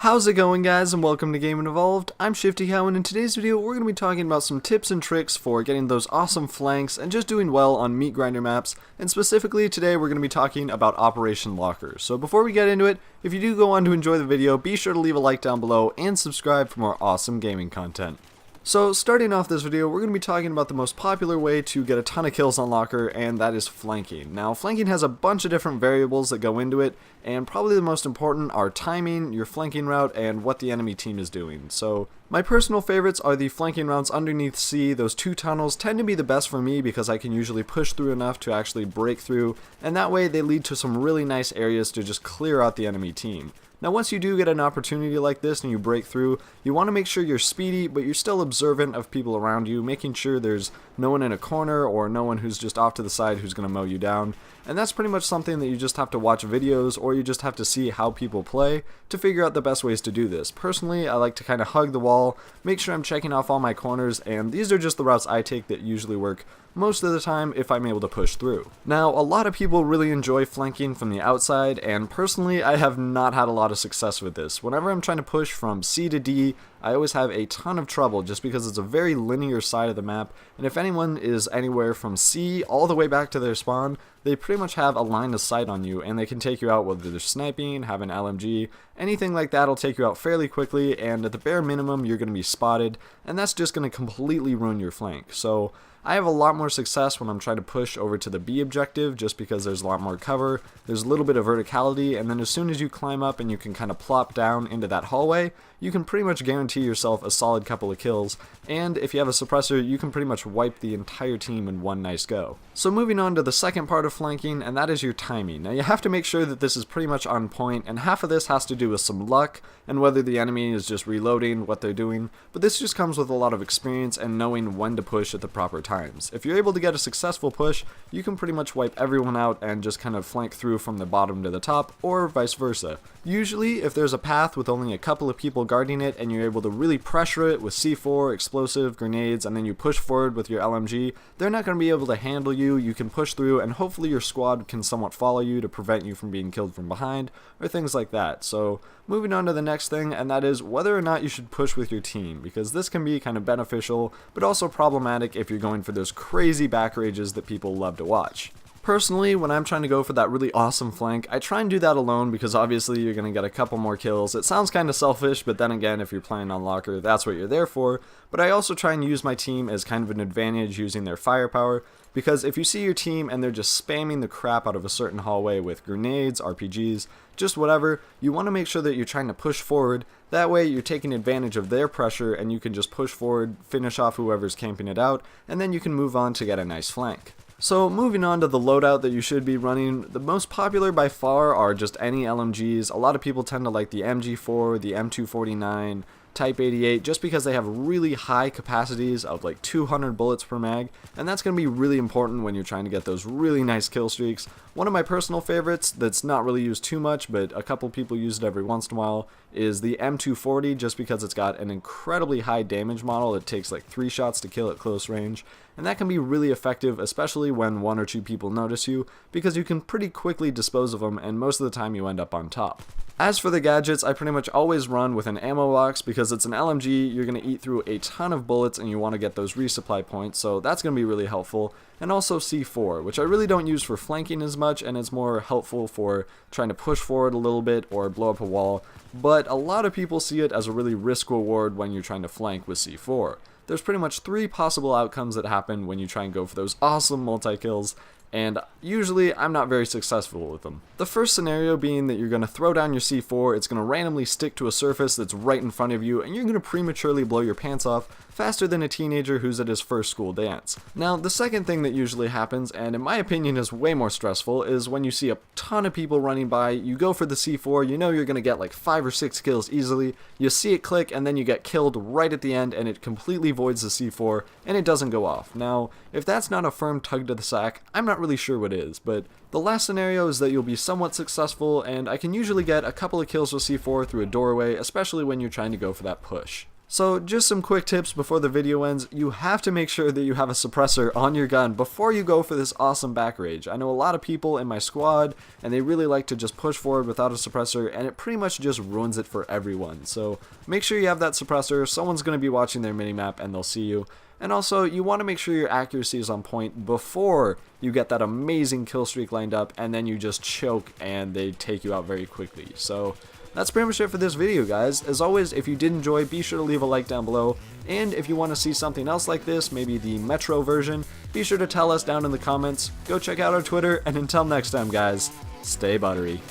How's it going, guys, and welcome to Game Evolved. I'm Shifty Cow, and in today's video we're going to be talking about some tips and tricks for getting those awesome flanks and just doing well on meat grinder maps, and specifically today we're going to be talking about Operation Locker. So before we get into it, if you do go on to enjoy the video, be sure to leave a like down below and subscribe for more awesome gaming content. So starting off this video, we're going to be talking about the most popular way to get a ton of kills on Locker, and that is flanking. Now, flanking has a bunch of different variables that go into it, and probably the most important are timing, your flanking route, and what the enemy team is doing. So my personal favorites are the flanking routes underneath C. Those two tunnels tend to be the best for me because I can usually push through enough to actually break through, and that way they lead to some really nice areas to just clear out the enemy team. Now, once you do get an opportunity like this and you break through, you want to make sure you're speedy, but you're still observant of people around you, making sure there's no one in a corner or no one who's just off to the side who's going to mow you down. And that's pretty much something that you just have to watch videos, or you just have to see how people play to figure out the best ways to do this. Personally, I like to kind of hug the wall, make sure I'm checking off all my corners, and these are just the routes I take that usually work most of the time if I'm able to push through. Now, a lot of people really enjoy flanking from the outside, and personally I have not had a lot of success with this. Whenever I'm trying to push from C to D, I always have a ton of trouble just because it's a very linear side of the map, and if anyone is anywhere from C all the way back to their spawn, they pretty much have a line of sight on you, and they can take you out whether they're sniping, have an LMG, anything like that will take you out fairly quickly, and at the bare minimum you're going to be spotted, and that's just going to completely ruin your flank. So I have a lot more success when I'm trying to push over to the B objective just because there's a lot more cover, there's a little bit of verticality, and then as soon as you climb up and you can kind of plop down into that hallway, you can pretty much guarantee yourself a solid couple of kills, and if you have a suppressor, you can pretty much wipe the entire team in one nice go. So moving on to the second part of flanking, and that is your timing. Now you have to make sure that this is pretty much on point, and half of this has to do with some luck and whether the enemy is just reloading what they're doing, but this just comes with a lot of experience and knowing when to push at the proper times. If you're able to get a successful push, you can pretty much wipe everyone out and just kind of flank through from the bottom to the top, or vice versa. Usually, if there's a path with only a couple of people guarding it and you're able to really pressure it with C4, explosive, grenades, and then you push forward with your LMG, they're not going to be able to handle you. You can push through, and hopefully your squad can somewhat follow you to prevent you from being killed from behind, or things like that. So moving on to the next thing, and that is whether or not you should push with your team, because this can be kind of beneficial, but also problematic if you're going for those crazy back rages that people love to watch. Personally, when I'm trying to go for that really awesome flank, I try and do that alone because obviously you're going to get a couple more kills. It sounds kind of selfish, but then again, if you're playing on Locker, that's what you're there for. But I also try and use my team as kind of an advantage using their firepower, because if you see your team and they're just spamming the crap out of a certain hallway with grenades, RPGs, just whatever, you want to make sure that you're trying to push forward. That way you're taking advantage of their pressure and you can just push forward, finish off whoever's camping it out, and then you can move on to get a nice flank. So moving on to the loadout that you should be running, the most popular by far are just any LMGs. A lot of people tend to like the MG4, the M249, Type 88, just because they have really high capacities of like 200 bullets per mag, and that's going to be really important when you're trying to get those really nice kill streaks. One of my personal favorites that's not really used too much, but a couple people use it every once in a while, is the M240, just because it's got an incredibly high damage model. It takes like 3 shots to kill at close range, and that can be really effective, especially when 1 or 2 people notice you, because you can pretty quickly dispose of them, and most of the time you end up on top. As for the gadgets, I pretty much always run with an ammo box because it's an LMG, you're going to eat through a ton of bullets and you want to get those resupply points, so that's going to be really helpful. And also C4, which I really don't use for flanking as much, and it's more helpful for trying to push forward a little bit or blow up a wall, but a lot of people see it as a really risk reward when you're trying to flank with C4. There's pretty much 3 possible outcomes that happen when you try and go for those awesome multi-kills, and usually I'm not very successful with them. The first scenario being that you're going to throw down your C4, it's going to randomly stick to a surface that's right in front of you, and you're going to prematurely blow your pants off faster than a teenager who's at his first school dance. Now, the second thing that usually happens, and in my opinion is way more stressful, is when you see a ton of people running by, you go for the C4, you know you're going to get like 5 or 6 kills easily, you see it click, and then you get killed right at the end, and it completely voids the C4, and it doesn't go off. Now, if that's not a firm tug to the sack, I'm not really sure what is, but the last scenario is that you'll be somewhat successful, and I can usually get a couple of kills with C4 through a doorway, especially when you're trying to go for that push. So just some quick tips before the video ends. You have to make sure that you have a suppressor on your gun before you go for this awesome back rage. I know a lot of people in my squad and they really like to just push forward without a suppressor, and it pretty much just ruins it for everyone. So make sure you have that suppressor. Someone's going to be watching their minimap and they'll see you. And also, you want to make sure your accuracy is on point before you get that amazing kill streak lined up, and then you just choke and they take you out very quickly. So that's pretty much it for this video, guys. As always, if you did enjoy, be sure to leave a like down below. And if you want to see something else like this, maybe the Metro version, be sure to tell us down in the comments. Go check out our Twitter, and until next time, guys, stay buttery.